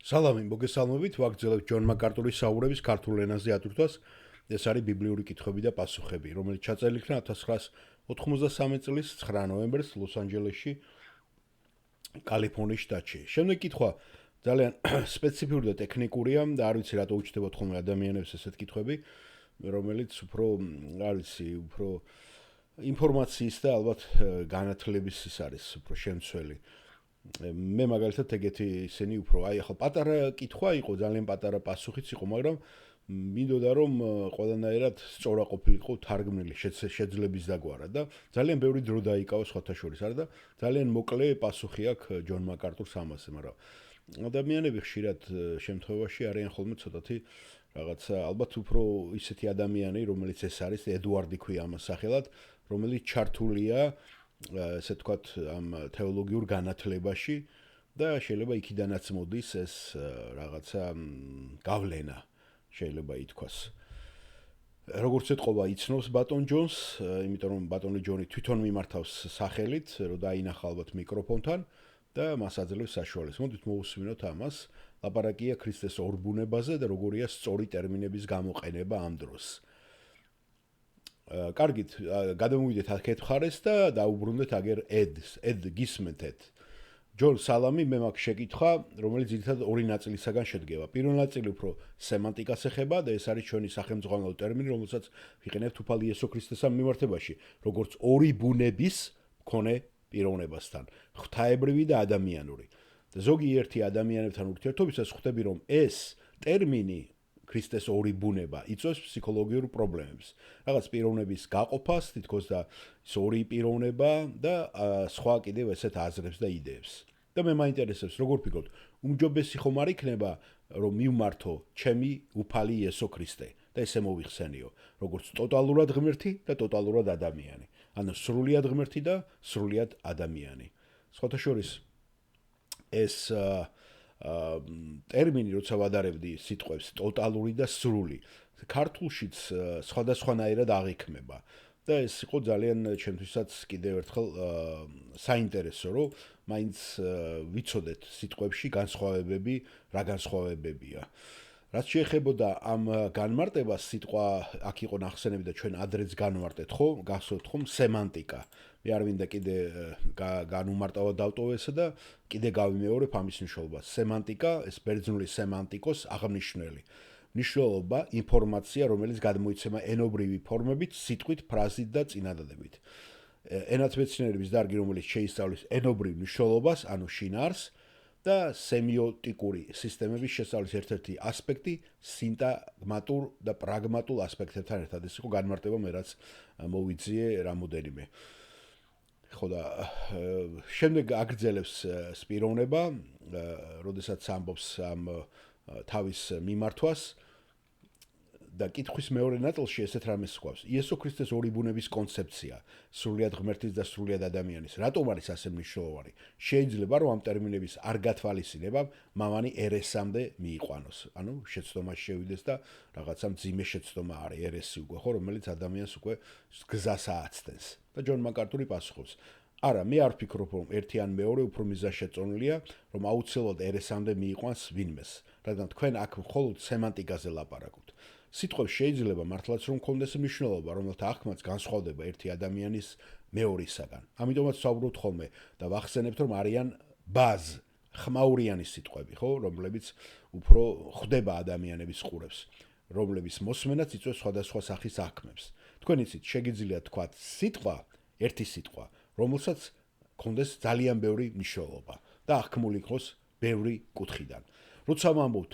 სალამი, მოგესალმებით, ვაგრძელებთ ჯონ მაკარტურის საუბრების ქართულ ენაზე ატვირთვას. ეს არის ბიბლიური კითხვები და პასუხები, რომელიც ჩაწერილი იქნა 1993 წლის 9 ნოემბერს ლოს-ანჯელესში, კალიფორნიის შტატში. შემდეგ კითხვა ძალიან სპეციფიური და ტექნიკურია და არ ვიცი რატო უჩნდებათ ხოლმე ადამიანებს ესეთ კითხვები, რომელიც უფრო ინფორმაციის და ალბათ განათლების ის არის, უფრო შემცველი. მე მაგალითად ეგეთი ისინი უფრო ახლა პატარა კითხვა იყო, ძალიან პატარა პასუხიც იყო, მაგრამ მინდოდა რომ ყველანაირად სწორა ყოფილიყო თარგმნილი შეძლების დაგვარა და ძალიან ბევრი დრო დაიკავა სხვათა შორის, არა და ძალიან მოკლე პასუხი აქვს ჯონ მაკარტურს ამაზე, მაგრამ ადამიანები ხშირად შემთხვევაში არიან ხოლმე ცოტათი რაღაცა ალბათ უფრო ისეთი ადამიანი, რომელიც ეს არის ედუარდი ქვია ამას სახელად, რომელიც ჩართულია ესე თქვათ ამ თეოლოგიურ განათლებაში და შეიძლება იქიდანაც მოდის ეს რაღაცა გავლენა შეიძლება ითქვას. როგორც ეთყობა იცნობს ბატონ ჯონს, იმიტომ რომ ბატონი ჯონი თვითონ მიმართავს სახელით, რომ დაინახა ალბათ მიკროფონთან და მას აძლევს საშუალებას. მოდით მოусმინოთ ამას. ლაპარაკია ქრისტეს ორბუნებაზე და როგორია სწორი ტერმინების გამოყენება ამ დროს. კარგით, გადამოვიდეთ აქეთ მხარეს და დაუბრუნდეთ აგერ ედ გისმენთ. ჯონ, სალამი, მე მაქვს შეკითხვა, რომელიც ძირითადად ორი ნაწილისაგან შედგება. პირველ ნაწილი უფრო სემანტიკას ეხება და ეს არის ჩვენი სახელმძღვანელო ტერმინი, რომელსაც ვიყენებთ უფალი იესო ქრისტესთან მიმართებაში, როგორც ორი ბუნების მქონე პიროვნებასთან, ღვთაებრივი და ადამიანური. და ზოგიერთი ადამიანებთან ურთიერთობისას ხვდები, რომ ეს ტერმინი ქრისტეს ორი ბუნება იწვევს ფსიქოლოგიურ პრობლემებს. რაღაც პიროვნების გაყოფას, თითქოს და ის ორი პიროვნება და სხვა კიდევ ესეთ აზრებს და იდეებს. და მე მაინტერესებს, როგორ ფიქრობთ, უმჯობესი ხომ არ იქნება, რომ მივმართო ჩემი უფალი იესო ქრისტე და ესე მოვიხსენიო, როგორც ტოტალურად ღმერთი და ტოტალურად ადამიანი. ანუ სრულიად ღმერთი და სრულიად ადამიანი. სხვათა შორის ეს ტერმინი, როცა ვადარებდი სიტყვებს ტოტალური და სრული, ქართულშიც სხვადასხვანაირად აღიქმება. და ეს იყო ძალიან ჩემთვისაც კიდევ ერთხელ საინტერესო, რომ მაინც ვიცოდეთ სიტყვებში განსხვავებები, რა განსხვავებებია. რაც შეეხებოდა ამ განმარტებას, სიტყვა აქ იყო ნახსენები და ჩვენ ადრეც განვარტეთ, ხო? გახსოვთ ხომ სემანტიკა. მე არ მინდა კიდე განუმარტავად დავტოვო ესა და კიდე გავიმეორებ ამის მნიშვნელობას. სემანტიკა, ეს ბერძნული სემანტიკოს აღნიშნული. მნიშვნელობა ინფორმაცია, რომელიც გადმოიცემა ენობრივი ფორმებით, სიტყვით, ფრაზით და წინადადებით. ენათმეცნიერების დარგი, რომელიც შეისწავლის ენობრივ მნიშვნელობას, ანუ შინაარსს და სემიოტიკური სისტემების შესწავლის ერთ-ერთი ასპექტი სინტაგმატურ და პრაგმატულ ასპექტებთან ერთად. ეს იყო განმარტება, მე რაც მოვიძიე რამოდენიმე. ხო და შემდეგ აგრძელებს პიროვნება, როდესაც ამბობს ამ თავის მიმართვას და კითხვის მეორე ნაწილში ესეთ რამეს გვაქვს. იესო ქრისტეს ორი ბუნების კონცეფცია, სრულიად ღმერთის და სრულიად ადამიანის. რატომ არის ასე მნიშვნელოვანი? შეიძლება რომ ამ ტერმინების არ გათვალისწინება მამანი ერესამდე მიიყვანოს. ანუ შეცდომაში შევიდეს და რაღაცა მძიმე შეცდომა არის ერესი უკვე, ხო, რომელიც ადამიანს უკვე გზას ააცდენს. და ჯონ მაკარტური პასუხობს: არა, მე არ ვფიქრობ, რომ ერთი ან მეორე უფრო მიზანშეწონილია, რომ აუცილებლად ერესამდე მიიყვანს ვინმეს, რადგან თქვენ აქ მხოლოდ სემანტიკაზე ლაპარაკობთ. სიტყვებს შეიძლება მართლაც რომ კონდეს მნიშვნელობა, რომელთა აღქმაც განსხვავდება ერთი ადამიანის მეორისაგან. ამიტომაც ვსაუბრობთ ხოლმე და ვახსენებთ, რომ არიან ხმაურიანი სიტყვები, ხო, რომლებიც უფრო ხვდება ადამიანების ყურებს, რომლების მოსმენაც იწვევს სხვადასხვა სახის აღქმებს. თქვენ იცით, შეგიძლიათ თქვათ სიტყვა, ერთი სიტყვა, რომელსაც კონდეს ძალიან ბევრი მნიშვნელობა და აღქმული იყოს ბევრი კუთხიდან. როცა ვამბობთ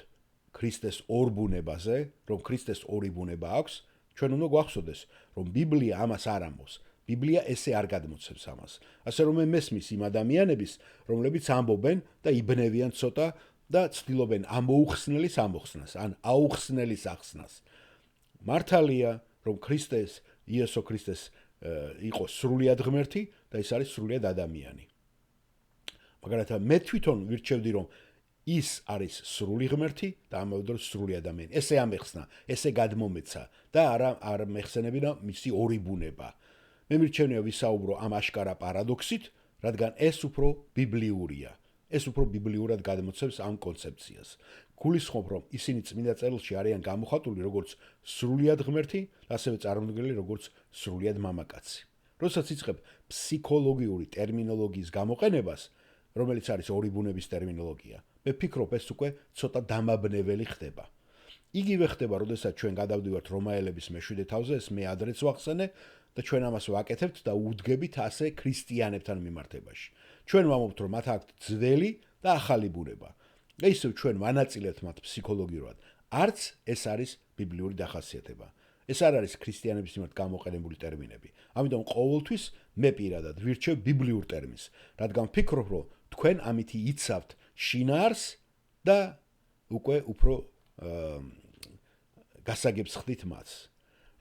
ქრისტეს ორ ბუნებაზე, რომ ქრისტეს ორი ბუნება აქვს, ჩვენ უნდა გვახსოვდეს, რომ ბიბლია ამას არ ამბობს. ბიბლია ესე არ გადმოცემს ამას. ასე რომ მე მესმის იმ ადამიანების, რომლებიც ამბობენ და იბნევიან ცოტა და ცდილობენ ამოუხსნელის ამოხსნას, ან აუხსნელის ახსნას. მართალია, რომ ქრისტეს, იესო ქრისტეს იყო სრულიად ღმერთი და ის არის სრულიად ადამიანი. მაგალითად, მე თვითონ ვირჩევდი, რომ ის არის სრული ღმერთი და ამავე დროს სრული ადამიანი. ესე ამეხსნა, ესე გადმომეცა და არ მეხსენებინა მისი ორი ბუნება. მე მირჩევნია ვისაუბრო ამ აშკარა პარადოქსით, რადგან ეს უფრო ბიბლიურია. ეს უფრო ბიბლიურად გადმოცემს ამ კონცეფციას. გულისხმობ, რომ ისინი წმინდა წერილში არიან გამოხატული როგორც სრულიად ღმერთი, ასევე წარმოდგენილი როგორც სრულიად მამაკაცი. როდესაც იწყებ ფსიქოლოგიური ტერმინოლოგიის გამოყენებას, რომელიც არის ორი ბუნების ტერმინოლოგია, მე ვფიქრობ, ეს უკვე ცოტა დამაბნეველი ხდება. იგივე ხდება, როდესაც ჩვენ გადავდივართ რომაელების მე-7 თავზე, ეს მე ადრეც ვახსენე და ჩვენ ამას ვაკეთებთ და უდგებით ასე ქრისტიანებთან მიმართებაში. ჩვენ ვამბობთ, რომ მათ აქვთ ძველი და ახალი ბუნება. და ისევ ჩვენ ვანაწილებთ მათ ფსიქოლოგიურად. არც ეს არის ბიბლიური დახასიათება. ეს არ არის ქრისტიანების მიმართ გამოყენებული ტერმინები. ამიტომ ყოველთვის მე პირადად ვირჩევ ბიბლიურ ტერმინს, რადგან ვფიქრობ, რომ თქვენ ამითი იცავთ შინაარს და უკვე უფრო გასაგებს ხდით მას.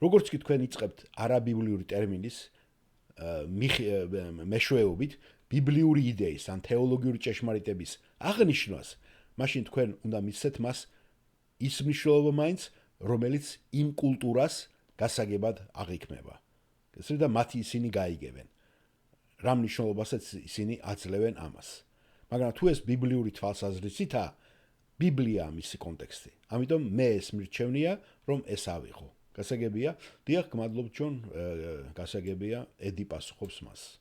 როგორც კი თქვენ იწყებთ არაბიბლიური ტერმინის მეშვეობით ბიბლიური იდეის ან თეოლოგიური ჭეშმარიტების აღნიშვნას, მაშინ თქვენ უნდა მისცეთ მას ის მნიშვნელობა მაინც, რომელიც იმ კულტურას გასაგებად აღიქმება. ესე და მათი ისინი გაიგებენ. რა მნიშვნელობასაც ისინი აძლევენ ამას. მაგრამ თუ ეს ბიბლიური თვალსაზრისითაა, ბიბლია მისი კონტექსტი. ამიტომ მე ეს მირჩევნია, რომ ეს ავიღო. გასაგებია? დიახ, გმადლობ ჯონ, გასაგებია, ედი პასუხობს მას.